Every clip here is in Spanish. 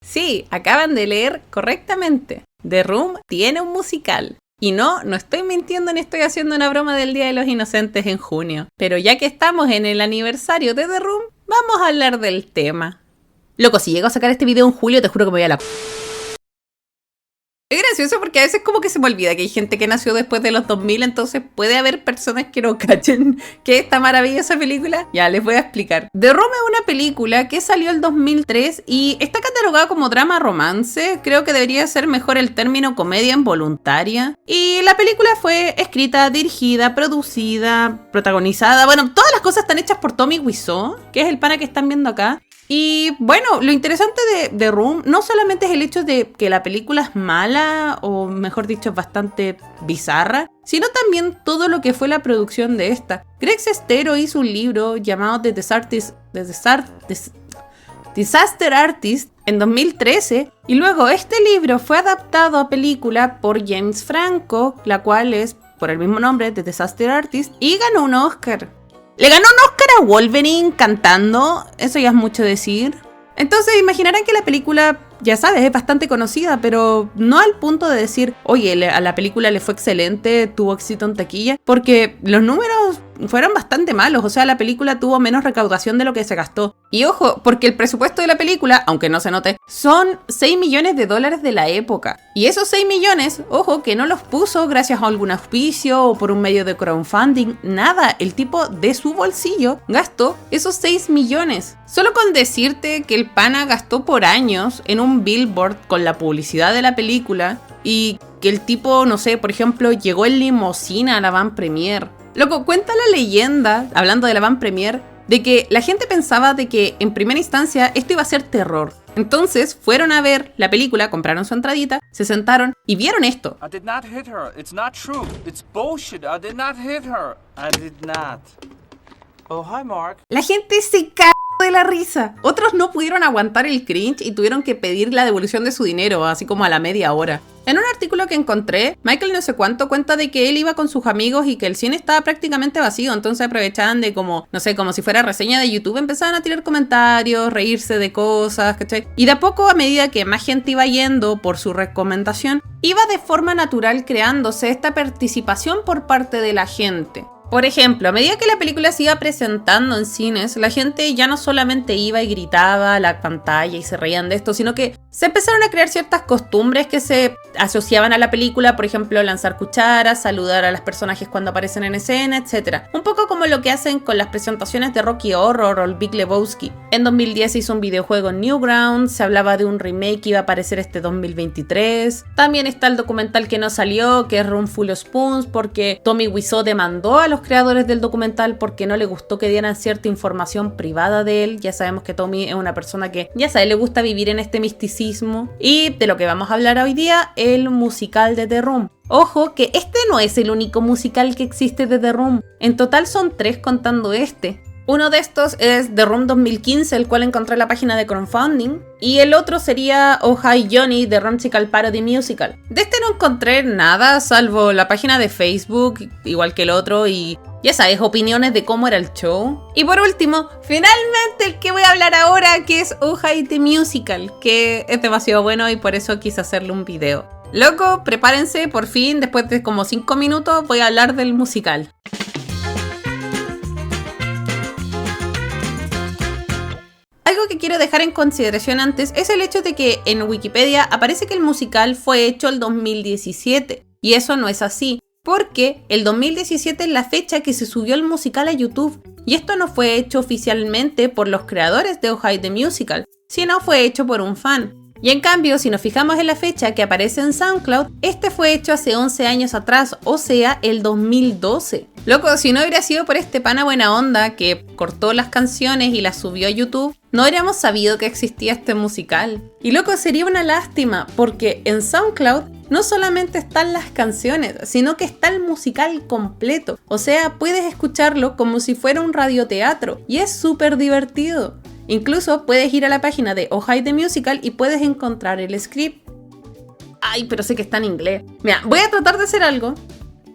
Sí, acaban de leer correctamente. The Room tiene un musical. Y no estoy mintiendo ni estoy haciendo una broma del Día de los Inocentes en junio. Pero ya que estamos en el aniversario de The Room, vamos a hablar del tema. Loco, si llego a sacar este video en julio, te juro que me voy a la... Es gracioso porque a veces como que se me olvida que hay gente que nació después de los 2000, entonces puede haber personas que no cachen que esta maravillosa película. Ya, les voy a explicar. The Room es una película que salió el 2003 y está catalogada como drama romance. Creo que debería ser mejor el término comedia involuntaria. Y la película fue escrita, dirigida, producida, protagonizada. Bueno, todas las cosas están hechas por Tommy Wiseau, que es el pana que están viendo acá. Y bueno, lo interesante de The Room no solamente es el hecho de que la película es mala, o mejor dicho, es bastante bizarra, sino también todo lo que fue la producción de esta. Greg Sestero hizo un libro llamado The Disaster Artist en 2013, y luego este libro fue adaptado a película por James Franco, la cual es por el mismo nombre, The Disaster Artist, y ganó un Oscar. Le ganó un Oscar a Wolverine cantando, eso ya es mucho decir. Entonces imaginarán que la película, ya sabes, es bastante conocida, pero no al punto de decir, oye, a la película le fue excelente, tuvo éxito en taquilla, porque los números fueron bastante malos, o sea, la película tuvo menos recaudación de lo que se gastó. Y ojo, porque el presupuesto de la película, aunque no se note, son $6 millones de la época. Y esos 6 millones, ojo, que no los puso gracias a algún auspicio o por un medio de crowdfunding, nada, el tipo de su bolsillo gastó esos 6 millones. Solo con decirte que el pana gastó por años en un billboard con la publicidad de la película y que el tipo, no sé, por ejemplo, llegó en limusina a la van premier. Loco, cuenta la leyenda, hablando de la van premier, de que la gente pensaba de que en primera instancia esto iba a ser terror. Entonces fueron a ver la película, compraron su entradita, se sentaron y vieron esto. I did not hit her. It's not true. It's bullshit. I did not hit her. I did not. Oh, hi, Mark. La gente se cagó de la risa. Otros no pudieron aguantar el cringe y tuvieron que pedir la devolución de su dinero, así como a la media hora. En un artículo que encontré, Michael no sé cuánto cuenta de que él iba con sus amigos y que el cine estaba prácticamente vacío, entonces aprovechaban de como, no sé, como si fuera reseña de YouTube, empezaban a tirar comentarios, reírse de cosas, ¿cachai? Y de a poco, a medida que más gente iba yendo por su recomendación, iba de forma natural creándose esta participación por parte de la gente. Por ejemplo, a medida que la película se iba presentando en cines, la gente ya no solamente iba y gritaba a la pantalla y se reían de esto, sino que se empezaron a crear ciertas costumbres que se asociaban a la película, por ejemplo, lanzar cucharas, saludar a los personajes cuando aparecen en escena, etc. Un poco como lo que hacen con las presentaciones de Rocky Horror o el Big Lebowski. En 2010 se hizo un videojuego Newgrounds, se hablaba de un remake que iba a aparecer este 2023. También está el documental que no salió, que es Room Full of Spoons, porque Tommy Wiseau demandó a los creadores del documental porque no le gustó que dieran cierta información privada de él. Ya sabemos que Tommy es una persona que, ya sabes, le gusta vivir en este misticismo. Y de lo que vamos a hablar hoy día, el musical de The Room. Ojo que este no es el único musical que existe de The Room. En total son 3 contando este. Uno de estos es The Room 2015, el cual encontré en la página de crowdfunding. Y el otro sería Oh Hi Johnny, The Romsical Parody Musical. De este no encontré nada, salvo la página de Facebook, igual que el otro, y ya sabes, opiniones de cómo era el show. Y por último, finalmente el que voy a hablar ahora, que es Oh Hi The Musical, que es demasiado bueno y por eso quise hacerle un video. Loco, prepárense, por fin, después de como 5 minutos, voy a hablar del musical. Algo que quiero dejar en consideración antes es el hecho de que en Wikipedia aparece que el musical fue hecho el 2017, y eso no es así, porque el 2017 es la fecha que se subió el musical a YouTube, y esto no fue hecho oficialmente por los creadores de Oh Hi The Musical, sino fue hecho por un fan. Y en cambio, si nos fijamos en la fecha que aparece en SoundCloud, este fue hecho hace 11 años atrás, o sea, el 2012. Loco, si no hubiera sido por este pana buena onda que cortó las canciones y las subió a YouTube, no habríamos sabido que existía este musical. Y loco, sería una lástima, porque en SoundCloud no solamente están las canciones, sino que está el musical completo. O sea, puedes escucharlo como si fuera un radioteatro, y es súper divertido. Incluso puedes ir a la página de Oh Hi The Musical y puedes encontrar el script. Ay, pero sé que está en inglés. Mira, voy a tratar de hacer algo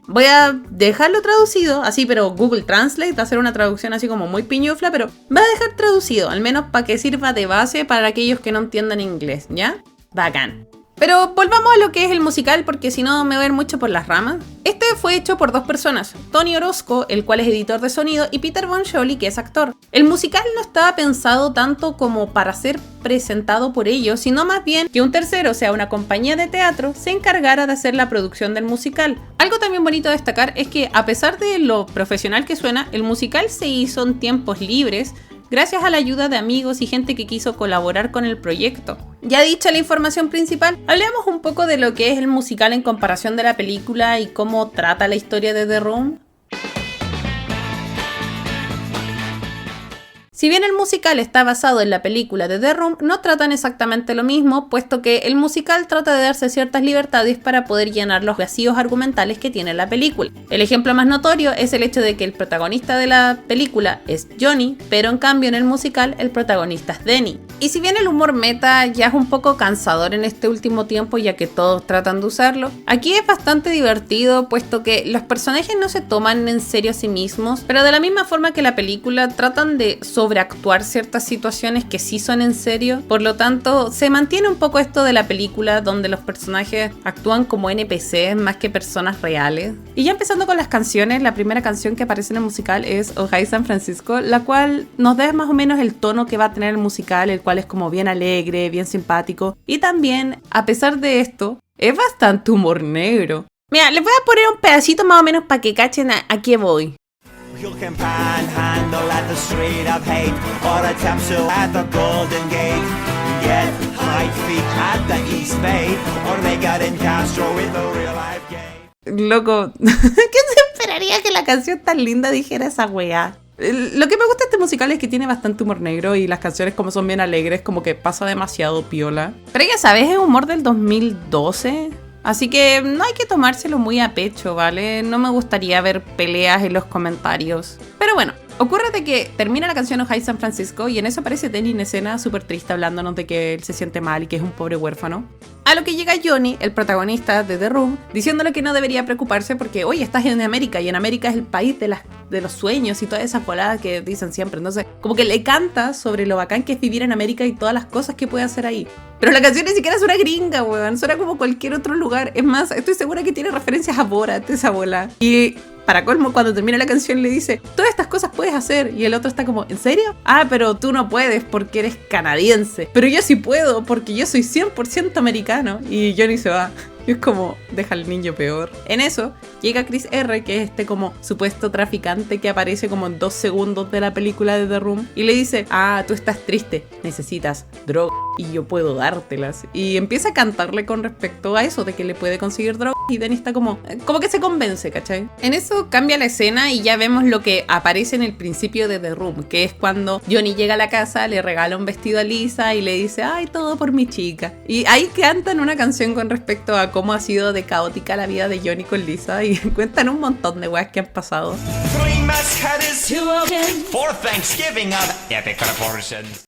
Voy a dejarlo traducido, así, pero Google Translate va a hacer una traducción así como muy piñufla, pero va a dejar traducido, al menos para que sirva de base para aquellos que no entiendan inglés, ¿ya? Bacán. Pero volvamos a lo que es el musical, porque si no me voy a ir mucho por las ramas. Este fue hecho por dos personas, Tony Orozco, el cual es editor de sonido, y Peter Bonjoli, que es actor. El musical no estaba pensado tanto como para ser presentado por ellos, sino más bien que un tercero, o sea, una compañía de teatro, se encargara de hacer la producción del musical. Algo también bonito a destacar es que, a pesar de lo profesional que suena, el musical se hizo en tiempos libres, gracias a la ayuda de amigos y gente que quiso colaborar con el proyecto. Ya dicha la información principal, hablemos un poco de lo que es el musical en comparación de la película y cómo trata la historia de The Room. Si bien el musical está basado en la película de The Room, no tratan exactamente lo mismo, puesto que el musical trata de darse ciertas libertades para poder llenar los vacíos argumentales que tiene la película. El ejemplo más notorio es el hecho de que el protagonista de la película es Johnny, pero en cambio en el musical el protagonista es Denny. Y si bien el humor meta ya es un poco cansador en este último tiempo, ya que todos tratan de usarlo, aquí es bastante divertido, puesto que los personajes no se toman en serio a sí mismos, pero de la misma forma que la película tratan de sobreactuar ciertas situaciones que sí son en serio. Por lo tanto, se mantiene un poco esto de la película, donde los personajes actúan como NPCs más que personas reales. Y ya empezando con las canciones, la primera canción que aparece en el musical es Oh Hi San Francisco, la cual nos da más o menos el tono que va a tener el musical, el cual es como bien alegre, bien simpático. Y también, a pesar de esto, es bastante humor negro. Mira, les voy a poner un pedacito más o menos para que cachen a qué voy. You can panhandle at the street of hate, or attempt to at the Golden Gate. Get high feet at the East Bay, or they got in Castro with the real life game. Loco, ¿quién se esperaría que la canción tan linda dijera esa weá? Lo que me gusta de este musical es que tiene bastante humor negro y las canciones como son bien alegres, como que pasa demasiado piola. Pero ya sabes, es humor del 2012, así que no hay que tomárselo muy a pecho, ¿vale? No me gustaría ver peleas en los comentarios. Pero bueno, ocurre de que termina la canción Oh Hi San Francisco y en eso aparece Denny en escena súper triste hablándonos de que él se siente mal y que es un pobre huérfano. A lo que llega Johnny, el protagonista de The Room, diciéndole que no debería preocuparse porque, oye, estás en América y en América es el país de los sueños y todas esas voladas que dicen siempre. Entonces, como que le canta sobre lo bacán que es vivir en América y todas las cosas que puede hacer ahí. Pero la canción ni siquiera suena gringa, weón. Suena como cualquier otro lugar. Es más, estoy segura que tiene referencias a Borat, esa bola. Y para colmo, cuando termina la canción le dice, todas estas cosas puedes hacer. Y el otro está como, ¿en serio? Ah, pero tú no puedes porque eres canadiense. Pero yo sí puedo porque yo soy 100% americano. Y Johnny se va. Y es como, deja al niño peor. En eso, llega Chris R., que es este como supuesto traficante que aparece como en 2 segundos de la película de The Room. Y le dice, ah, tú estás triste, necesitas droga y yo puedo dártelas. Y empieza a cantarle con respecto a eso, de que le puede conseguir droga. Y Denny está como que se convence, ¿cachai? En eso cambia la escena y ya vemos lo que aparece en el principio de The Room, que es cuando Johnny llega a la casa, le regala un vestido a Lisa y le dice, ay, todo por mi chica. Y ahí cantan una canción con respecto a cómo ha sido de caótica la vida de Johnny con Lisa y cuentan un montón de weas que han pasado.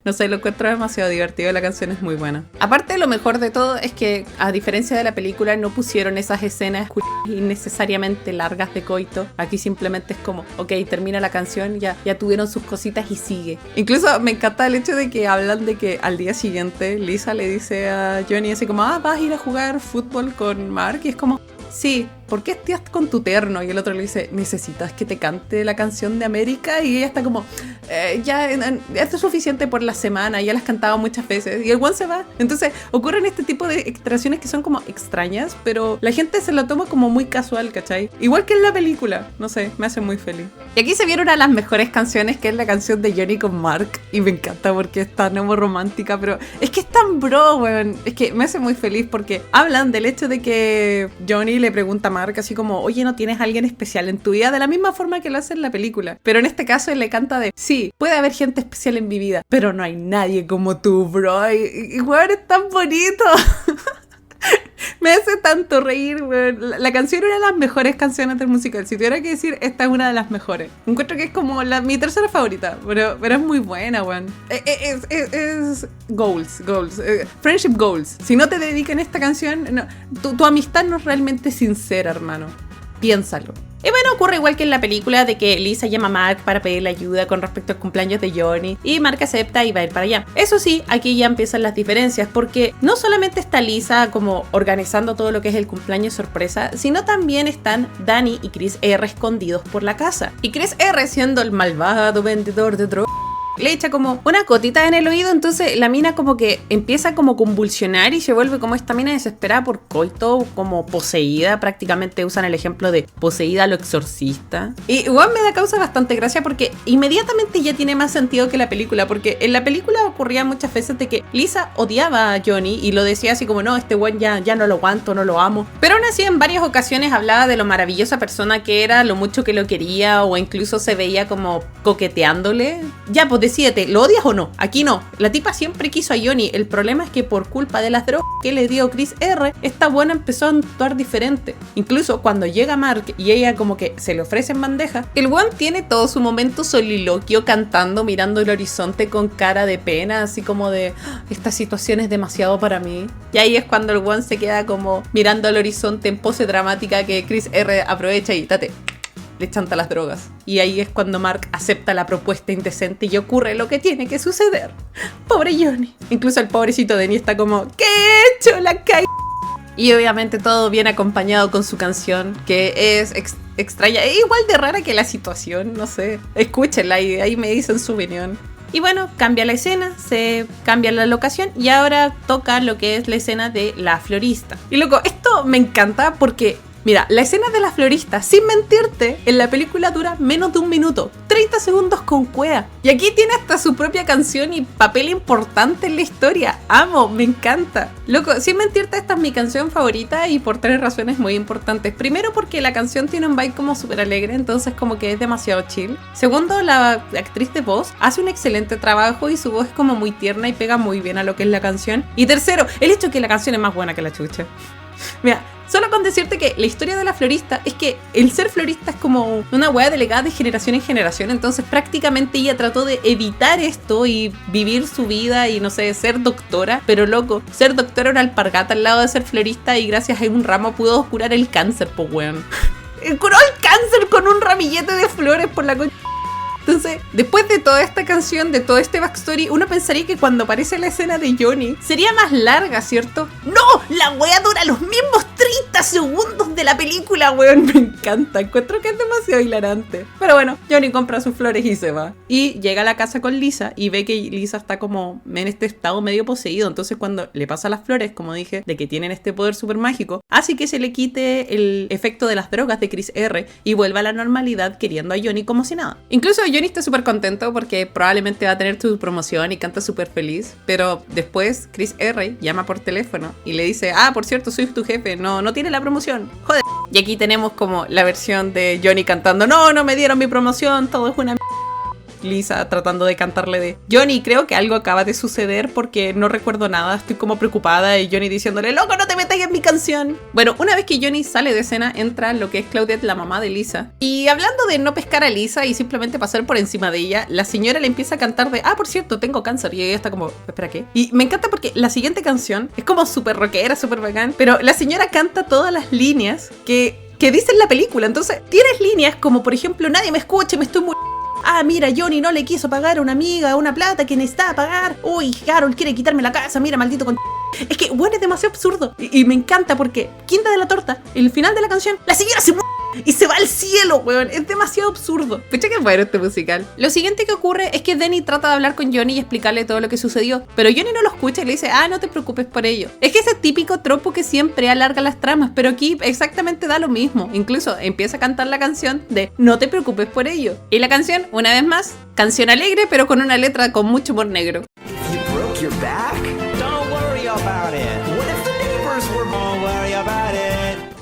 No sé, lo encuentro demasiado divertido, la canción es muy buena. Aparte, lo mejor de todo es que, a diferencia de la película, no pusieron esas escenas innecesariamente largas de coito. Aquí simplemente es como, ok, termina la canción, ya tuvieron sus cositas y sigue. Incluso me encanta el hecho de que hablan de que al día siguiente Lisa le dice a Johnny así como, ah, vas a ir a jugar fútbol con Mark, y es como, sí, ¿por qué estás con tu terno? Y el otro le dice, ¿necesitas que te cante la canción de América? Y ella está como, ya, esto es suficiente por la semana, ya la has cantado muchas veces. Y el one se va. Entonces ocurren este tipo de extracciones que son como extrañas, pero la gente se lo toma como muy casual, ¿cachai? Igual que en la película, no sé, me hace muy feliz. Y aquí se viene una de las mejores canciones, que es la canción de Johnny con Mark. Y me encanta porque es tan romántica, pero es que es tan bro, weón. Es que me hace muy feliz porque hablan del hecho de que Johnny le pregunta a Mark así como, oye, ¿no tienes a alguien especial en tu vida? De la misma forma que lo hace en la película. Pero en este caso él le canta de, sí, puede haber gente especial en mi vida, pero no hay nadie como tú, bro. Y weón, es tan bonito. Me hace tanto reír, weón. La canción es una de las mejores canciones del musical. Si tuviera que decir, esta es una de las mejores. Encuentro que es como mi tercera favorita, pero es muy buena, weón. Es goals. Friendship goals. Si no te dedican esta canción, no, tu amistad no es realmente sincera, hermano. piénsalo. Y bueno, ocurre igual que en la película de que Lisa llama a Mark para pedirle ayuda con respecto al cumpleaños de Johnny y Mark acepta y va a ir para allá. Eso sí, aquí ya empiezan las diferencias porque no solamente está Lisa como organizando todo lo que es el cumpleaños sorpresa, sino también están Danny y Chris R escondidos por la casa. Y Chris R, siendo el malvado vendedor de drogas, le echa como una gotita en el oído, entonces la mina como que empieza como a convulsionar y se vuelve como esta mina desesperada por coito, como poseída, prácticamente usan el ejemplo de poseída a lo exorcista. Y igual me da causa bastante gracia porque inmediatamente ya tiene más sentido que la película, porque en la película ocurría muchas veces de que Lisa odiaba a Johnny y lo decía así como, no, este weón ya no lo aguanto, no lo amo. Pero aún así en varias ocasiones hablaba de lo maravillosa persona que era, lo mucho que lo quería o incluso se veía como coqueteándole. Ya, pues decídete, ¿lo odias o no? Aquí no. La tipa siempre quiso a Johnny. El problema es que por culpa de las drogas que le dio Chris R, esta buena empezó a actuar diferente. Incluso cuando llega Mark y ella como que se le ofrece en bandeja, el one tiene todo su momento soliloquio cantando, mirando el horizonte con cara de pena, así como de esta situación es demasiado para mí. Y ahí es cuando el one se queda como mirando al horizonte en pose dramática que Chris R aprovecha y le chanta las drogas. Y ahí es cuando Mark acepta la propuesta indecente y ocurre lo que tiene que suceder. Pobre Johnny. Incluso el pobrecito Denny está como, ¿qué he hecho? La caí. Y obviamente todo viene acompañado con su canción, que es extraña. Es igual de rara que la situación, no sé. Escúchenla y ahí me dicen su opinión. Y bueno, cambia la escena, se cambia la locación y ahora toca lo que es la escena de la florista. Y loco, esto me encanta porque... Mira, la escena de la florista, sin mentirte, en la película dura menos de 1 minuto, 30 segundos con cueva. Y aquí tiene hasta su propia canción y papel importante en la historia. Amo, me encanta. Loco, sin mentirte, esta es mi canción favorita y por 3 razones muy importantes. Primero, porque la canción tiene un vibe como súper alegre, entonces como que es demasiado chill. Segundo, la actriz de voz hace un excelente trabajo y su voz es como muy tierna y pega muy bien a lo que es la canción. Y tercero, el hecho de que la canción es más buena que la chucha. Mira, solo con decirte que la historia de la florista es que el ser florista es como una wea delegada de generación en generación, entonces prácticamente ella trató de evitar esto y vivir su vida y no sé, ser doctora, pero loco, ser doctora era una alpargata al lado de ser florista y gracias a un ramo pudo curar el cáncer, po weón. Curó el cáncer con un ramillete de flores por la concha. Entonces, después de toda esta canción, de todo este backstory, uno pensaría que cuando aparece la escena de Johnny sería más larga, ¿cierto? ¡No! La wea dura los mismos 30 segundos de la película, weón. Me encanta, encuentro que es demasiado hilarante. Pero bueno, Johnny compra sus flores y se va. Y llega a la casa con Lisa y ve que Lisa está como en este estado medio poseído. Entonces cuando le pasa las flores, como dije, de que tienen este poder súper mágico, hace que se le quite el efecto de las drogas de Chris R y vuelva a la normalidad queriendo a Johnny como si nada. Incluso Johnny está súper contento porque probablemente va a tener su promoción y canta súper feliz, pero después Chris R llama por teléfono y le dice, por cierto, soy tu jefe, no tiene la promoción, joder. Y aquí tenemos como la versión de Johnny cantando, no me dieron mi promoción, todo es una Lisa tratando de cantarle de Johnny, creo que algo acaba de suceder porque no recuerdo nada, estoy como preocupada, y Johnny diciéndole, loco, no te metas en mi canción. Bueno, una vez que Johnny sale de escena, entra lo que es Claudette, la mamá de Lisa, y hablando de no pescar a Lisa y simplemente pasar por encima de ella, la señora le empieza a cantar de, por cierto, tengo cáncer, y ella está como, espera, ¿qué? Y me encanta porque la siguiente canción es como súper rockera, súper bacán, pero la señora canta todas las líneas que dice en la película, entonces tienes líneas como, por ejemplo, nadie me escuche, me estoy muriendo. Mira, Johnny no le quiso pagar a una amiga una plata que necesitaba pagar. Uy, Carol quiere quitarme la casa, mira, maldito con... Es que, bueno, es demasiado absurdo. Y me encanta porque, quinta de la torta, el final de la canción, la señora se muere y se va al cielo, weón. Es demasiado absurdo. Pucha, que bueno este musical. Lo siguiente que ocurre es que Danny trata de hablar con Johnny y explicarle todo lo que sucedió, pero Johnny no lo escucha y le dice, no te preocupes por ello. Es que ese típico tropo que siempre alarga las tramas, pero aquí exactamente da lo mismo. Incluso empieza a cantar la canción de no te preocupes por ello. Y la canción, una vez más, canción alegre, pero con una letra con mucho humor negro. You broke your back? Don't worry about it. What if the neighbors were? Don't worry about it.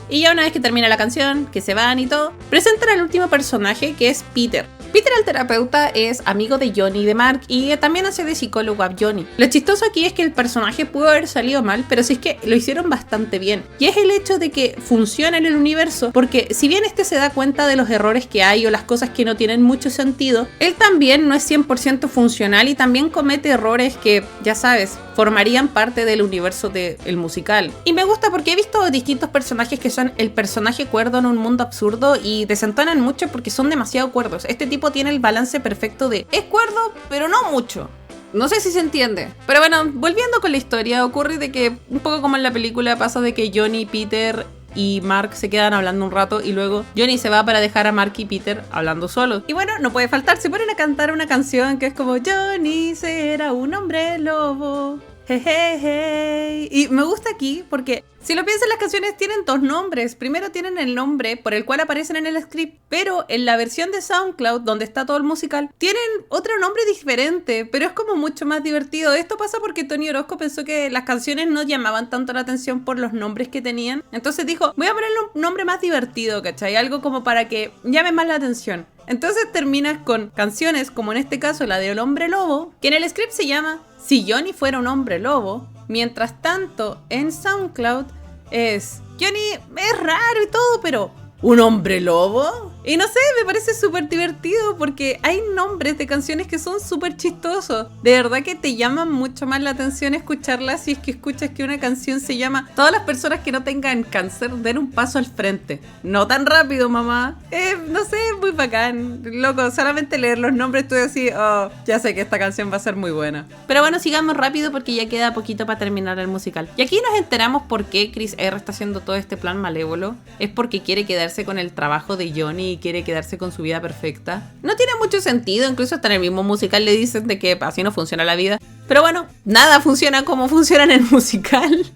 Y ya una vez que termina la canción, que se van y todo, presentan al último personaje, que es Peter. Peter, el terapeuta, es amigo de Johnny y de Mark y también hace de psicólogo a Johnny. Lo chistoso aquí es que el personaje pudo haber salido mal, pero sí es que lo hicieron bastante bien. Y es el hecho de que funciona en el universo, porque si bien este se da cuenta de los errores que hay o las cosas que no tienen mucho sentido, él también no es 100% funcional y también comete errores que, ya sabes, formarían parte del universo del musical. Y me gusta porque he visto distintos personajes que son el personaje cuerdo en un mundo absurdo y desentonan mucho porque son demasiado cuerdos. Este tipo tiene el balance perfecto de es cuerdo, pero no mucho. No sé si se entiende. Pero bueno, volviendo con la historia, ocurre de que, un poco como en la película, pasa de que Johnny, Peter y Mark se quedan hablando un rato y luego Johnny se va para dejar a Mark y Peter hablando solos. Y bueno, no puede faltar, se ponen a cantar una canción que es como Johnny será un hombre lobo. Hey, hey, hey. Y me gusta aquí porque si lo piensas, las canciones tienen dos nombres. Primero tienen el nombre por el cual aparecen en el script, pero en la versión de SoundCloud, donde está todo el musical, tienen otro nombre diferente, pero es como mucho más divertido. Esto pasa porque Tony Orozco pensó que las canciones no llamaban tanto la atención por los nombres que tenían. Entonces dijo, voy a ponerle un nombre más divertido, ¿cachai? Algo como para que llame más la atención. Entonces terminas con canciones como en este caso la de El Hombre Lobo, que en el script se llama Si Johnny fuera un hombre lobo. Mientras tanto en SoundCloud es Johnny es raro y todo, pero ¿un hombre lobo? Y no sé, me parece súper divertido porque hay nombres de canciones que son súper chistosos. De verdad que te llaman mucho más la atención escucharlas si es que escuchas que una canción se llama Todas las personas que no tengan cáncer den un paso al frente. No tan rápido, mamá. No sé, es muy bacán. Loco, solamente leer los nombres estoy así, oh, ya sé que esta canción va a ser muy buena. Pero bueno, sigamos rápido porque ya queda poquito para terminar el musical. Y aquí nos enteramos por qué Chris R está haciendo todo este plan malévolo. Es porque quiere quedarse con el trabajo de Johnny y quiere quedarse con su vida perfecta. No tiene mucho sentido, incluso hasta en el mismo musical le dicen de que así no funciona la vida. Pero bueno, nada funciona como funciona en el musical.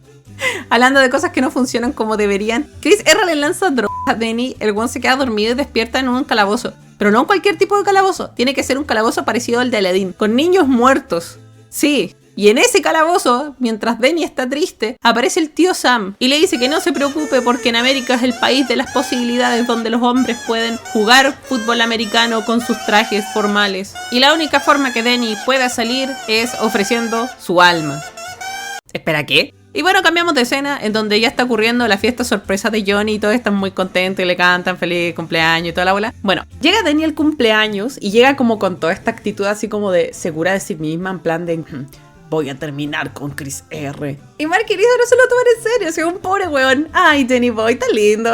Hablando de cosas que no funcionan como deberían, Chris R le lanza drogas a Denny, el one se queda dormido y despierta en un calabozo. Pero no cualquier tipo de calabozo, tiene que ser un calabozo parecido al de Aladdin, con niños muertos. Sí. Y en ese calabozo, mientras Denny está triste, aparece el tío Sam y le dice que no se preocupe porque en América es el país de las posibilidades donde los hombres pueden jugar fútbol americano con sus trajes formales. Y la única forma que Denny pueda salir es ofreciendo su alma. ¿Espera qué? Y bueno, cambiamos de escena en donde ya está ocurriendo la fiesta sorpresa de Johnny y todos están muy contentos y le cantan feliz cumpleaños y toda la bola. Bueno, llega Denny al cumpleaños y llega como con toda esta actitud así como de segura de sí misma, en plan de voy a terminar con Chris R. Y Mark y Lisa no se lo toman en serio, o sea, un pobre weón. Ay, Danny Boy, tan lindo.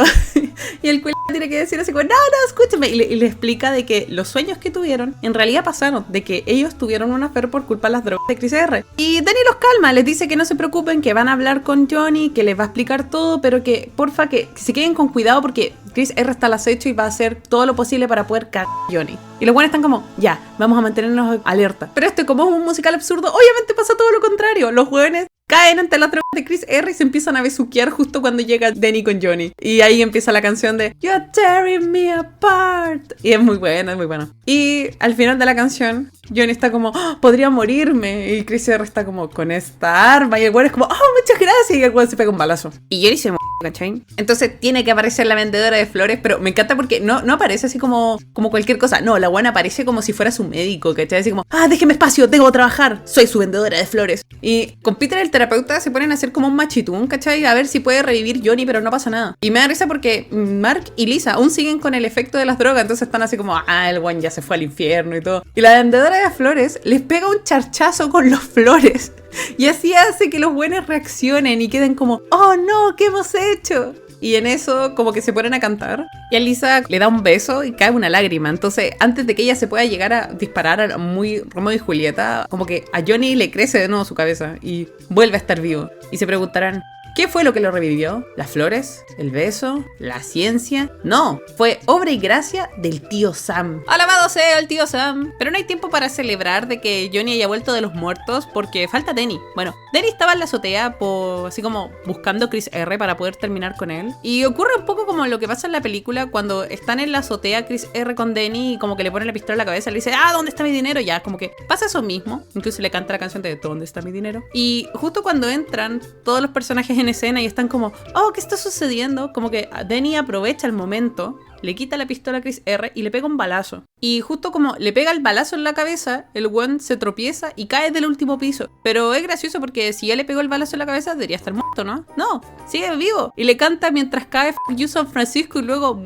Y el cual tiene que decir así como, no, escúchame. Y le explica de que los sueños que tuvieron en realidad pasaron, de que ellos tuvieron un affair por culpa de las drogas de Chris R. Y Danny los calma, les dice que no se preocupen, que van a hablar con Johnny, que les va a explicar todo, pero que porfa que se queden con cuidado porque Chris R está al acecho y va a hacer todo lo posible para poder cagar a Johnny. Y los buenos están como, ya, vamos a mantenernos alerta. Pero esto, como es un musical absurdo, obviamente pasa todo lo contrario. Los jóvenes caen ante las drogas de Chris R y se empiezan a besuquear justo cuando llega Denny con Johnny. Y ahí empieza la canción de You're tearing me apart. Y es muy buena, es muy buena. Y al final de la canción, Johnny está como, oh, podría morirme. Y Chris R está como, con esta arma. Y el güey es como, oh, muchas gracias. Y el güey se pega un balazo. Y Johnny se ¿cachai? Entonces tiene que aparecer la vendedora de flores, pero me encanta porque no aparece así como cualquier cosa. No, la buena aparece como si fuera su médico, ¿cachai? Así como, déjeme espacio, tengo que trabajar, soy su vendedora de flores. Y con Peter el terapeuta se ponen a hacer como un machitún, ¿cachai? A ver si puede revivir Johnny, pero no pasa nada. Y me da risa porque Mark y Lisa aún siguen con el efecto de las drogas, entonces están así como, el buen ya se fue al infierno y todo. Y la vendedora de flores les pega un charchazo con los flores. Y así hace que los buenos reaccionen y queden como, oh no, ¿qué hemos hecho? Y en eso como que se ponen a cantar y a Lisa le da un beso y cae una lágrima. Entonces antes de que ella se pueda llegar a disparar a muy Romeo y Julieta, como que a Johnny le crece de nuevo su cabeza y vuelve a estar vivo. Y se preguntarán, ¿qué fue lo que lo revivió? ¿Las flores? ¿El beso? ¿La ciencia? No, fue obra y gracia del tío Sam. Alabado sea el tío Sam. Pero no hay tiempo para celebrar de que Johnny haya vuelto de los muertos porque falta Denny. Bueno, Denny estaba en la azotea así como buscando a Chris R para poder terminar con él. Y ocurre un poco como lo que pasa en la película cuando están en la azotea Chris R con Denny y como que le pone la pistola en la cabeza y le dice, ¿dónde está mi dinero? Ya, como que pasa eso mismo. Incluso le canta la canción de ¿dónde está mi dinero? Y justo cuando entran todos los personajes en escena y están como, ¿qué está sucediendo? Como que Denny aprovecha el momento, le quita la pistola a Chris R y le pega un balazo. Y justo como le pega el balazo en la cabeza, el weón se tropieza y cae del último piso. Pero es gracioso porque si ya le pegó el balazo en la cabeza, debería estar muerto, ¿no? No, sigue vivo. Y le canta mientras cae F you San Francisco y luego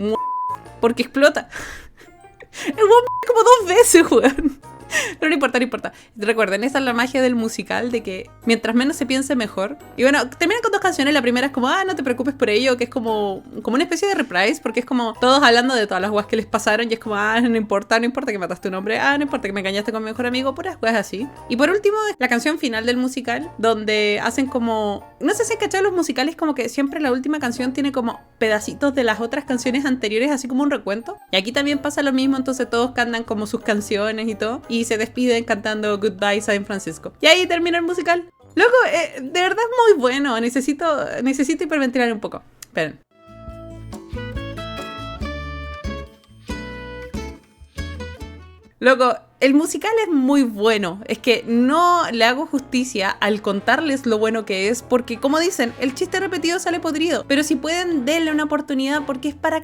porque explota. El weón como 2 veces, weón. Pero no importa, no importa. Recuerden, esa es la magia del musical, de que mientras menos se piense mejor. Y bueno, terminan con dos canciones. La primera es como, no te preocupes por ello, que es como una especie de reprise, porque es como todos hablando de todas las guas que les pasaron y es como, no importa que mataste a un hombre, no importa que me engañaste con mi mejor amigo, puras guas así. Y por último, la canción final del musical, donde hacen como, no sé si han cachado los musicales, como que siempre la última canción tiene como pedacitos de las otras canciones anteriores, así como un recuento. Y aquí también pasa lo mismo, entonces todos cantan como sus canciones y todo, y se despiden cantando Goodbye San Francisco. Y ahí termina el musical. Loco, de verdad es muy bueno. Necesito hiperventilar un poco. Esperen. Loco, el musical es muy bueno. Es que no le hago justicia al contarles lo bueno que es, porque como dicen, el chiste repetido sale podrido. Pero si pueden, denle una oportunidad porque es para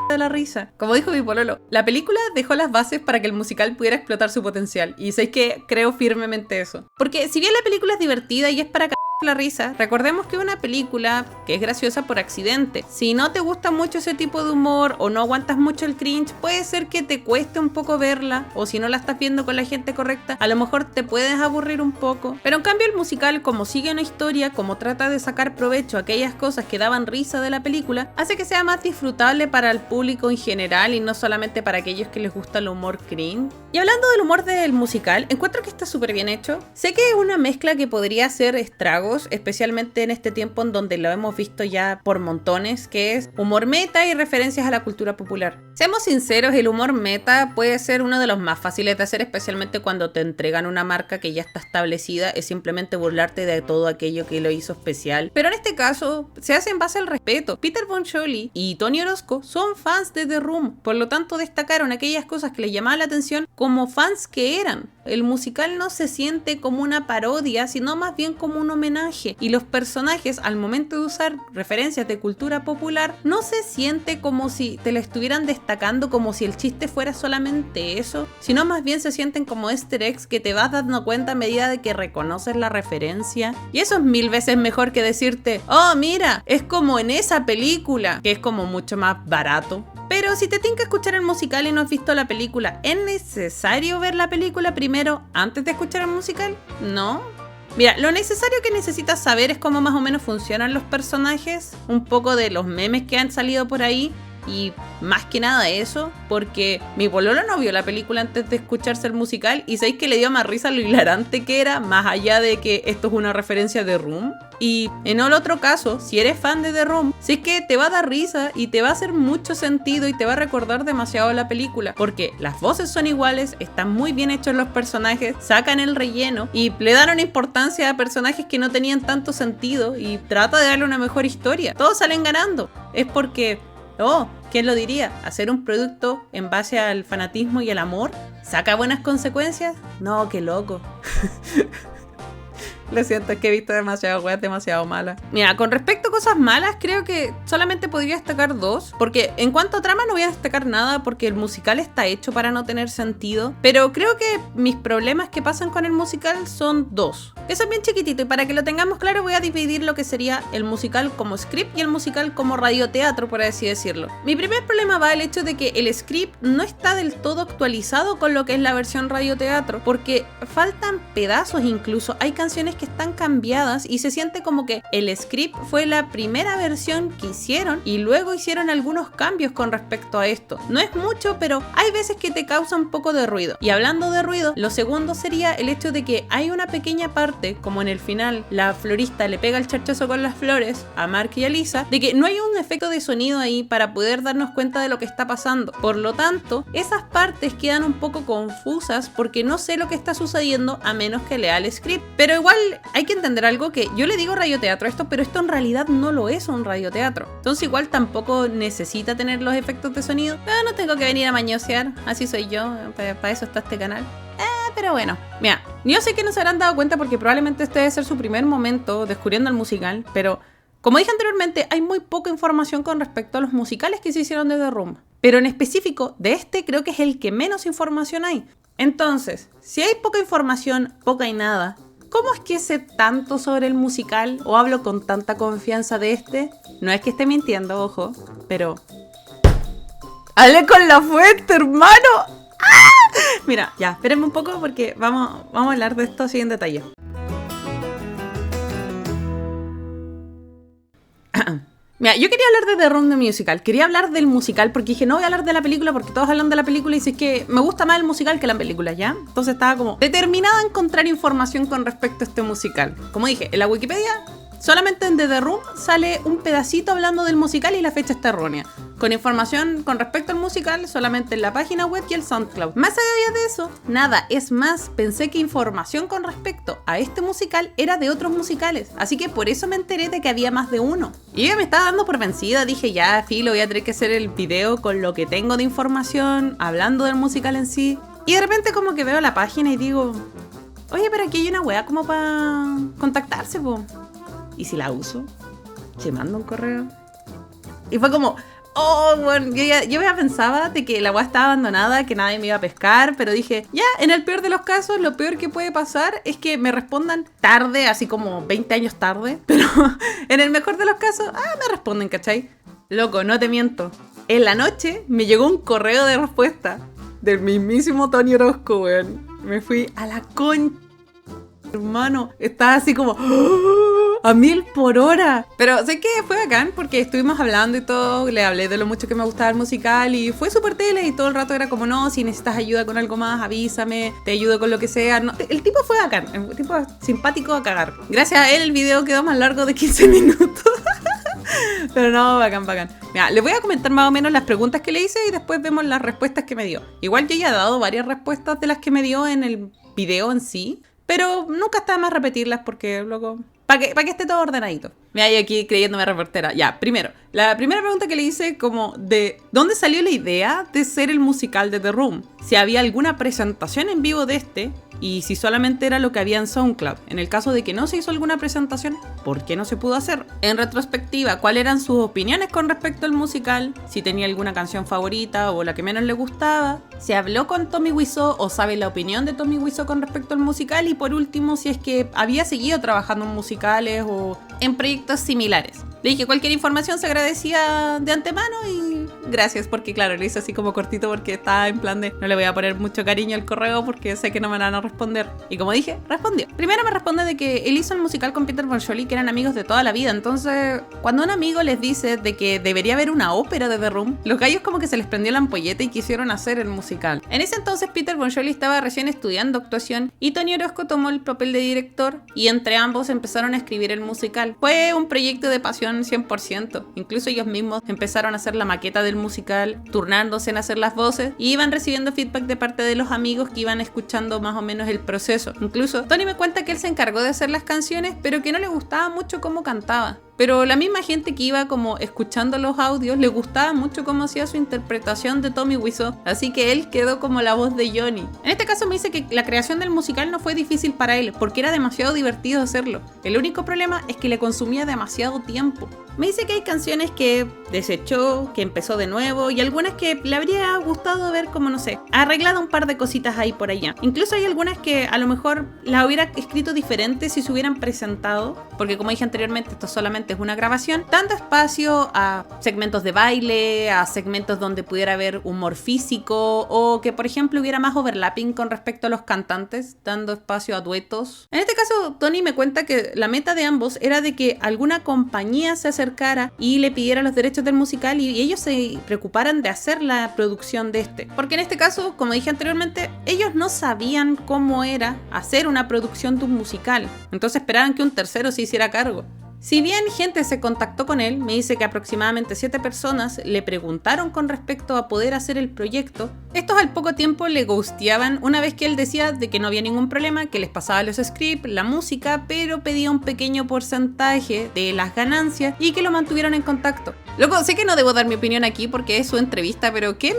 de la risa. Como dijo mi pololo, la película dejó las bases para que el musical pudiera explotar su potencial. Y sé que creo firmemente eso. Porque si bien la película es divertida y es para la risa, recordemos que es una película que es graciosa por accidente. Si no te gusta mucho ese tipo de humor o no aguantas mucho el cringe, puede ser que te cueste un poco verla, o si no la estás viendo con la gente correcta, a lo mejor te puedes aburrir un poco. Pero en cambio el musical, como sigue una historia, como trata de sacar provecho a aquellas cosas que daban risa de la película, hace que sea más disfrutable para el público en general y no solamente para aquellos que les gusta el humor cringe. Y hablando del humor del musical, encuentro que está súper bien hecho. Sé que es una mezcla que podría hacer estragos, especialmente en este tiempo en donde lo hemos visto ya por montones, que es humor meta y referencias a la cultura popular. Seamos sinceros, el humor meta puede ser uno de los más fáciles de hacer, especialmente cuando te entregan una marca que ya está establecida, es simplemente burlarte de todo aquello que lo hizo especial. Pero en este caso, se hace en base al respeto. Peter Boncholy y Tony Orozco son fans de The Room, por lo tanto destacaron aquellas cosas que les llamaban la atención como fans que eran. El musical no se siente como una parodia, sino más bien como un homenaje. Y los personajes, al momento de usar referencias de cultura popular, no se siente como si te lo estuvieran destacando, como si el chiste fuera solamente eso, sino más bien se sienten como easter eggs que te vas dando cuenta a medida de que reconoces la referencia. Y eso es 1000 veces mejor que decirte, oh mira, es como en esa película, que es como mucho más barato. Pero si te tinca escuchar el musical y no has visto la película, ¿es necesario ver la película primero antes de escuchar el musical? No. Mira, lo necesario que necesitas saber es cómo más o menos funcionan los personajes, un poco de los memes que han salido por ahí, y más que nada eso, porque mi pololo no vio la película antes de escucharse el musical y sabéis que le dio más risa lo hilarante que era, más allá de que esto es una referencia de Room. Y en el otro caso, si eres fan de The Room, sí que te va a dar risa y te va a hacer mucho sentido y te va a recordar demasiado la película, porque las voces son iguales, están muy bien hechos los personajes, sacan el relleno y le dan una importancia a personajes que no tenían tanto sentido y trata de darle una mejor historia. Todos salen ganando. Es porque... ¿quién lo diría? Hacer un producto en base al fanatismo y el amor ¿saca buenas consecuencias? No, qué loco. Lo siento, es que he visto demasiadas weas demasiado malas. Mira, con respecto a cosas malas, creo que solamente podría destacar dos. Porque en cuanto a trama no voy a destacar nada porque el musical está hecho para no tener sentido. Pero creo que mis problemas que pasan con el musical son dos. Eso es bien chiquitito y para que lo tengamos claro voy a dividir lo que sería el musical como script y el musical como radioteatro, por así decirlo. Mi primer problema va al hecho de que el script no está del todo actualizado con lo que es la versión radioteatro. Porque faltan pedazos incluso. Hay canciones que están cambiadas y se siente como que el script fue la primera versión que hicieron y luego hicieron algunos cambios con respecto a esto. No es mucho, pero hay veces que te causa un poco de ruido. Y hablando de ruido, lo segundo sería el hecho de que hay una pequeña parte, como en el final, la florista le pega el charchazo con las flores a Mark y a Lisa, de que no hay un efecto de sonido ahí para poder darnos cuenta de lo que está pasando. Por lo tanto, esas partes quedan un poco confusas porque no sé lo que está sucediendo a menos que lea el script. Pero igual hay que entender algo, que yo le digo radioteatro a esto, pero esto en realidad no lo es un radioteatro. Entonces igual tampoco necesita tener los efectos de sonido. Pero no tengo que venir a mañosear, así soy yo, para eso está este canal. Pero bueno, mira, yo sé que no se habrán dado cuenta porque probablemente este debe ser su primer momento descubriendo el musical, pero como dije anteriormente, hay muy poca información con respecto a los musicales que se hicieron de The Room. Pero en específico, de este creo que es el que menos información hay. Entonces, si hay poca información, poca y nada, ¿cómo es que sé tanto sobre el musical o hablo con tanta confianza de este? No es que esté mintiendo, ojo, pero... ¡Hable con la fuente, hermano! ¡Ah! Mira, ya, espérenme un poco porque vamos a hablar de esto así en detalle. Mira, yo quería hablar de The Room the Musical. Quería hablar del musical porque dije, no voy a hablar de la película porque todos hablan de la película y si es que me gusta más el musical que la película, ¿ya? Entonces estaba como determinada a encontrar información con respecto a este musical. Como dije, en la Wikipedia, solamente en The Room sale un pedacito hablando del musical y la fecha está errónea. Con información con respecto al musical, solamente en la página web y el SoundCloud. Más allá de eso, nada. Es más, pensé que información con respecto a este musical era de otros musicales. Así que por eso me enteré de que había más de uno. Y yo me estaba dando por vencida. Dije, ya, filo, voy a tener que hacer el video con lo que tengo de información, hablando del musical en sí. Y de repente como que veo la página y digo, oye, pero aquí hay una wea como para contactarse, po. ¿Y si la uso? ¿Se manda un correo? Y fue como... oh, bueno, yo ya pensaba de que la weá estaba abandonada, que nadie me iba a pescar, pero dije, ya, en el peor de los casos, lo peor que puede pasar es que me respondan tarde, así como 20 años tarde, pero en el mejor de los casos, me responden, ¿cachai? Loco, no te miento. En la noche me llegó un correo de respuesta del mismísimo Tony Orozco, weón. Me fui a la concha, hermano. Estaba así como... a 1000 por hora. Pero sé que fue bacán porque estuvimos hablando y todo. Le hablé de lo mucho que me gustaba el musical y fue súper tele y todo el rato era como, no, si necesitas ayuda con algo más, avísame, te ayudo con lo que sea. No, el tipo fue bacán, el tipo simpático a cagar. Gracias a él el video quedó más largo de 15 minutos. Pero no, bacán, bacán. Mira, les voy a comentar más o menos las preguntas que le hice y después vemos las respuestas que me dio. Igual yo ya he dado varias respuestas de las que me dio en el video en sí, pero nunca está de más repetirlas porque luego... Para que esté todo ordenadito. Me hay aquí creyéndome reportera. Ya, primero. La primera pregunta que le hice como de... ¿dónde salió la idea de ser el musical de The Room? Si había alguna presentación en vivo de este... y si solamente era lo que había en SoundCloud. En el caso de que no se hizo alguna presentación, ¿por qué no se pudo hacer? En retrospectiva, ¿cuáles eran sus opiniones con respecto al musical? Si tenía alguna canción favorita o la que menos le gustaba. ¿Se habló con Tommy Wiseau o sabe la opinión de Tommy Wiseau con respecto al musical? Y por último, si es que había seguido trabajando en musicales o en proyectos similares. Le dije cualquier información se agradecía de antemano y gracias, porque claro, le hice así como cortito porque estaba en plan de no le voy a poner mucho cariño al correo porque sé que no me van a responder. Y como dije, respondió. Primero me responde de que él hizo el musical con Peter Bonjour, que eran amigos de toda la vida. Entonces, cuando un amigo les dice de que debería haber una ópera de The Room, los gallos como que se les prendió la ampolleta y quisieron hacer el musical. En ese entonces Peter Bonjour estaba recién estudiando actuación y Tony Orozco tomó el papel de director y entre ambos empezaron a escribir el musical. Fue un proyecto de pasión 100%. Incluso ellos mismos empezaron a hacer la maqueta del musical, turnándose en hacer las voces y iban recibiendo feedback de parte de los amigos que iban escuchando más o menos el proceso. Incluso Tony me cuenta que él se encargó de hacer las canciones, pero que no le gustaba mucho cómo cantaba. Pero la misma gente que iba como escuchando los audios le gustaba mucho cómo hacía su interpretación de Tommy Wiseau, así que él quedó como la voz de Johnny. En este caso me dice que la creación del musical no fue difícil para él, porque era demasiado divertido hacerlo. El único problema es que le consumía demasiado tiempo. Me dice que hay canciones que desechó, que empezó de nuevo y algunas que le habría gustado ver como, no sé, arreglado un par de cositas ahí por allá. Incluso hay algunas que a lo mejor las hubiera escrito diferentes si se hubieran presentado, porque como dije anteriormente, esto solamente es una grabación, dando espacio a segmentos de baile, a segmentos donde pudiera haber humor físico o que por ejemplo hubiera más overlapping con respecto a los cantantes, dando espacio a duetos. En este caso, Tony me cuenta que la meta de ambos era de que alguna compañía se acercara y le pidiera los derechos del musical y ellos se preocuparan de hacer la producción de este. Porque en este caso, como dije anteriormente, ellos no sabían cómo era hacer una producción de un musical. Entonces esperaban que un tercero se hiciera cargo. Si bien gente se contactó con él, me dice que aproximadamente 7 personas le preguntaron con respecto a poder hacer el proyecto, estos al poco tiempo le ghosteaban una vez que él decía de que no había ningún problema, que les pasaba los scripts, la música, pero pedía un pequeño porcentaje de las ganancias y que lo mantuvieran en contacto. Loco, sé que no debo dar mi opinión aquí porque es su entrevista, pero ¿qué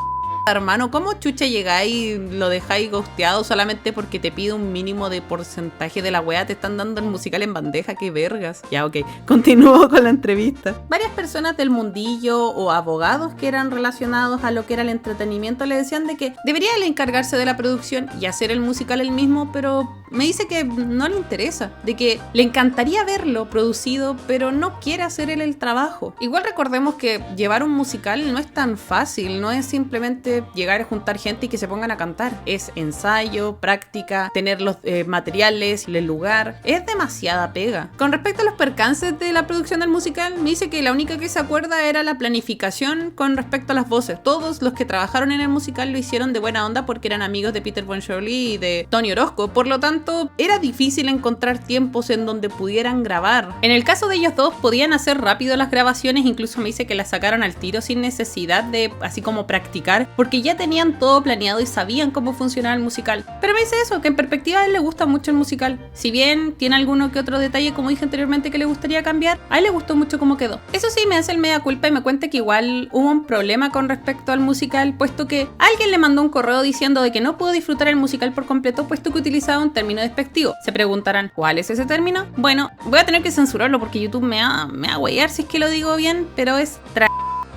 hermano? ¿Cómo chucha llegáis y lo dejáis ghosteado solamente porque te pide un mínimo de porcentaje de la wea? Te están dando el musical en bandeja, qué vergas. Ya, ok, continúo con la entrevista. Varias personas del mundillo o abogados que eran relacionados a lo que era el entretenimiento le decían de que debería él encargarse de la producción y hacer el musical él mismo, pero me dice que no le interesa, de que le encantaría verlo producido, pero no quiere hacer él el trabajo. Igual recordemos que llevar un musical no es tan fácil, no es simplemente llegar a juntar gente y que se pongan a cantar. Es ensayo, práctica, tener los materiales, el lugar. Es demasiada pega. Con respecto a los percances de la producción del musical, me dice que la única que se acuerda era la planificación con respecto a las voces. Todos los que trabajaron en el musical lo hicieron de buena onda porque eran amigos de Peter Bonjourli y de Tony Orozco. Por lo tanto, era difícil encontrar tiempos en donde pudieran grabar. En el caso de ellos dos, podían hacer rápido las grabaciones, incluso me dice que las sacaron al tiro sin necesidad de así como practicar, porque ya tenían todo planeado y sabían cómo funcionaba el musical. Pero me dice eso, que en perspectiva a él le gusta mucho el musical. Si bien tiene alguno que otro detalle, como dije anteriormente, que le gustaría cambiar, a él le gustó mucho cómo quedó. Eso sí, me hace el mea culpa y me cuenta que igual hubo un problema con respecto al musical, puesto que alguien le mandó un correo diciendo de que no pudo disfrutar el musical por completo, puesto que utilizaba un término despectivo. Se preguntarán, ¿cuál es ese término? Bueno, voy a tener que censurarlo porque YouTube me va a huear si es que lo digo bien, pero es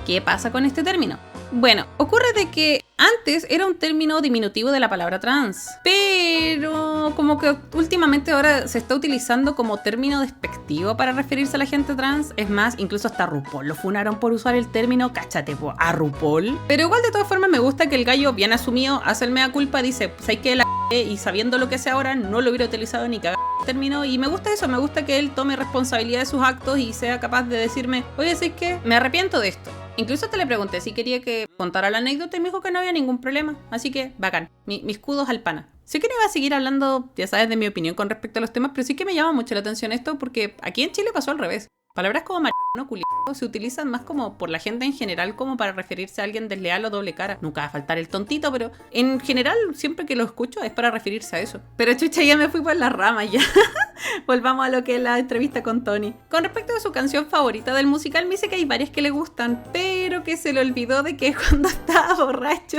¿Qué pasa con este término? Bueno, ocurre de que antes era un término diminutivo de la palabra trans, pero como que últimamente ahora se está utilizando como término despectivo para referirse a la gente trans. Es más, incluso hasta RuPaul lo funaron por usar el término, cáchate, a RuPaul. Pero igual de todas formas me gusta que el gallo bien asumido hace el mea culpa, dice, pues hay que y sabiendo lo que sé ahora no lo hubiera utilizado ni cagar el término, y me gusta eso, me gusta que él tome responsabilidad de sus actos y sea capaz de decirme, oye, ¿sabes qué? Me arrepiento de esto. Incluso te le pregunté si quería que contara la anécdota y me dijo que no había ningún problema. Así que, bacán. Mis kudos al pana. Sí que no iba a seguir hablando, ya sabes, de mi opinión con respecto a los temas, pero sí que me llama mucho la atención esto porque aquí en Chile pasó al revés. Palabras como maricón, culiado se utilizan más como por la gente en general como para referirse a alguien desleal o doble cara. Nunca va a faltar el tontito, pero en general siempre que lo escucho es para referirse a eso. Pero chucha, ya me fui por las ramas ya. Volvamos a lo que es la entrevista con Tony. Con respecto a su canción favorita del musical, me dice que hay varias que le gustan, pero que se le olvidó de que cuando estaba borracho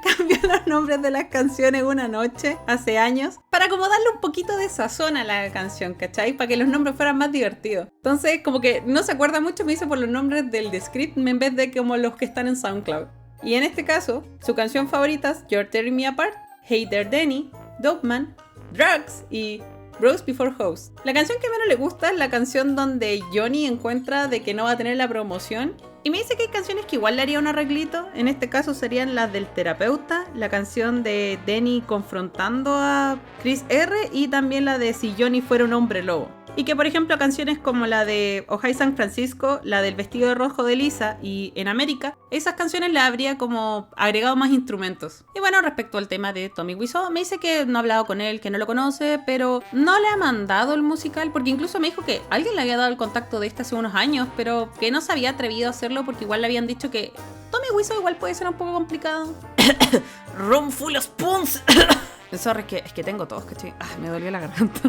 cambió los nombres de las canciones una noche, hace años, para como darle un poquito de sazón a la canción, ¿cachai? Para que los nombres fueran más divertidos. Entonces, como que no se acuerda mucho, me dice por los nombres del script en vez de como los que están en SoundCloud. Y en este caso, su canción favorita es You're Tearing Me Apart, Hey There Danny, Dope Man, Drugs y Bros Before Hoes. La canción que menos le gusta es la canción donde Johnny encuentra de que no va a tener la promoción. Y me dice que hay canciones que igual le haría un arreglito. En este caso serían las del terapeuta, la canción de Danny confrontando a Chris R. y también la de Si Johnny Fuera un Hombre Lobo. Y que por ejemplo canciones como la de Ojai San Francisco, la del Vestido de Rojo de Lisa y En América, esas canciones le habría como agregado más instrumentos. Y bueno, respecto al tema de Tommy Wiseau, me dice que no ha hablado con él, que no lo conoce, pero no le ha mandado el musical, porque incluso me dijo que alguien le había dado el contacto de este hace unos años, pero que no se había atrevido a hacerlo porque igual le habían dicho que Tommy Wiseau igual puede ser un poco complicado. Room full of spoons. Sorry, es que tengo tos, ¿cachai? Me dolió la garganta.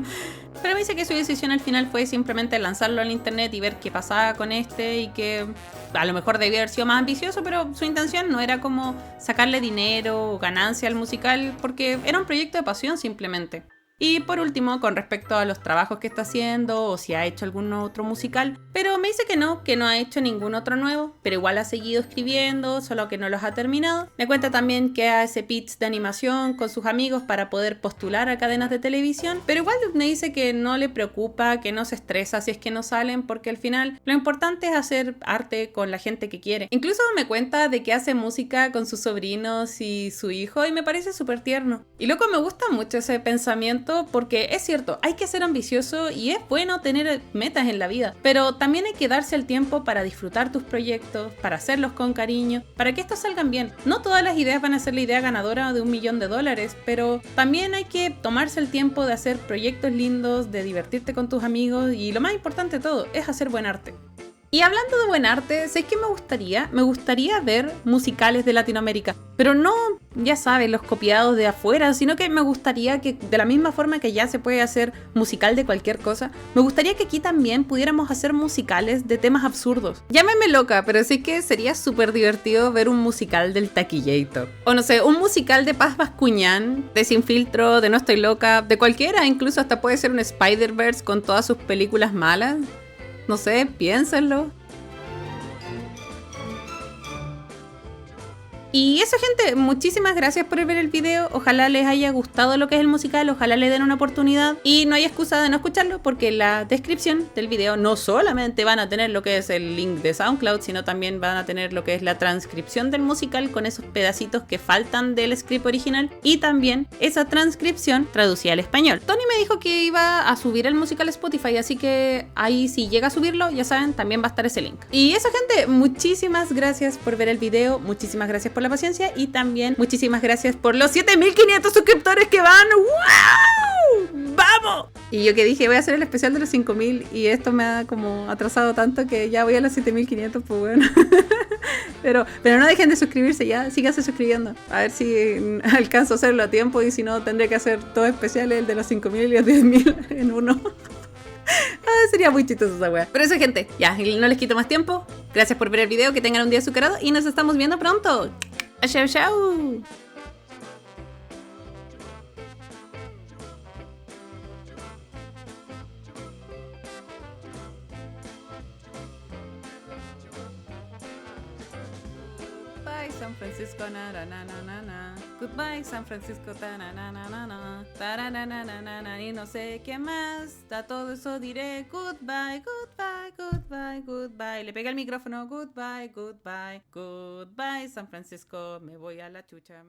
Pero me dice que su decisión al final fue simplemente lanzarlo al internet y ver qué pasaba con este, y que a lo mejor debía haber sido más ambicioso, pero su intención no era como sacarle dinero o ganancia al musical, porque era un proyecto de pasión simplemente. Y por último, con respecto a los trabajos que está haciendo o si ha hecho algún otro musical, pero me dice que no ha hecho ningún otro nuevo, pero igual ha seguido escribiendo, solo que no los ha terminado. Me cuenta también que hace pits de animación con sus amigos para poder postular a cadenas de televisión, pero igual me dice que no le preocupa, que no se estresa si es que no salen, porque al final lo importante es hacer arte con la gente que quiere. Incluso me cuenta de que hace música con sus sobrinos y su hijo, y me parece súper tierno. Y loco, me gusta mucho ese pensamiento, porque es cierto, hay que ser ambicioso y es bueno tener metas en la vida, pero también hay que darse el tiempo para disfrutar tus proyectos, para hacerlos con cariño, para que estos salgan bien. No todas las ideas van a ser la idea ganadora de $1 millón, pero también hay que tomarse el tiempo de hacer proyectos lindos, de divertirte con tus amigos, y lo más importante de todo es hacer buen arte. Y hablando de buen arte, ¿sabes qué me gustaría? Me gustaría ver musicales de Latinoamérica, pero no, ya sabes, los copiados de afuera, sino que me gustaría que, de la misma forma que ya se puede hacer musical de cualquier cosa, me gustaría que aquí también pudiéramos hacer musicales de temas absurdos. Llámeme loca, pero sí que sería súper divertido ver un musical del Taquillator. O no sé, un musical de Paz Bascuñán, de Sin Filtro, de No Estoy Loca, de cualquiera, incluso hasta puede ser un Spider-Verse con todas sus películas malas. No sé, piénsenlo. Y eso, gente, muchísimas gracias por ver el video. Ojalá les haya gustado lo que es el musical, ojalá le den una oportunidad. Y no hay excusa de no escucharlo, porque en la descripción del video no solamente van a tener lo que es el link de SoundCloud, sino también van a tener lo que es la transcripción del musical con esos pedacitos que faltan del script original, y también esa transcripción traducida al español. Tony me dijo que iba a subir el musical a Spotify, así que ahí, si llega a subirlo, ya saben, también va a estar ese link. Y eso, gente, muchísimas gracias por ver el video, muchísimas gracias por la paciencia, y también muchísimas gracias por los 7500 suscriptores que van. ¡Wow! ¡Vamos! Y yo que dije, voy a hacer el especial de los 5000, y esto me ha como atrasado tanto que ya voy a los 7500, pues bueno. pero no dejen de suscribirse, ya, síganse suscribiendo. A ver si alcanzo a hacerlo a tiempo, y si no, tendré que hacer dos especiales, el de los 5000 y el de 10000 en uno. Sería muy chistoso esa wea. Pero eso, gente, ya, no les quito más tiempo. Gracias por ver el video, que tengan un día azucarado y nos estamos viendo pronto. Chau, chau. Goodbye, San Francisco, na na na na na na. Goodbye, San Francisco, ta na na na na na. Ta na na na na na na. Y no sé qué más. A todo eso diré goodbye, goodbye, goodbye, goodbye. Le pegué el micrófono. Goodbye, goodbye, goodbye, San Francisco. Me voy a la chucha.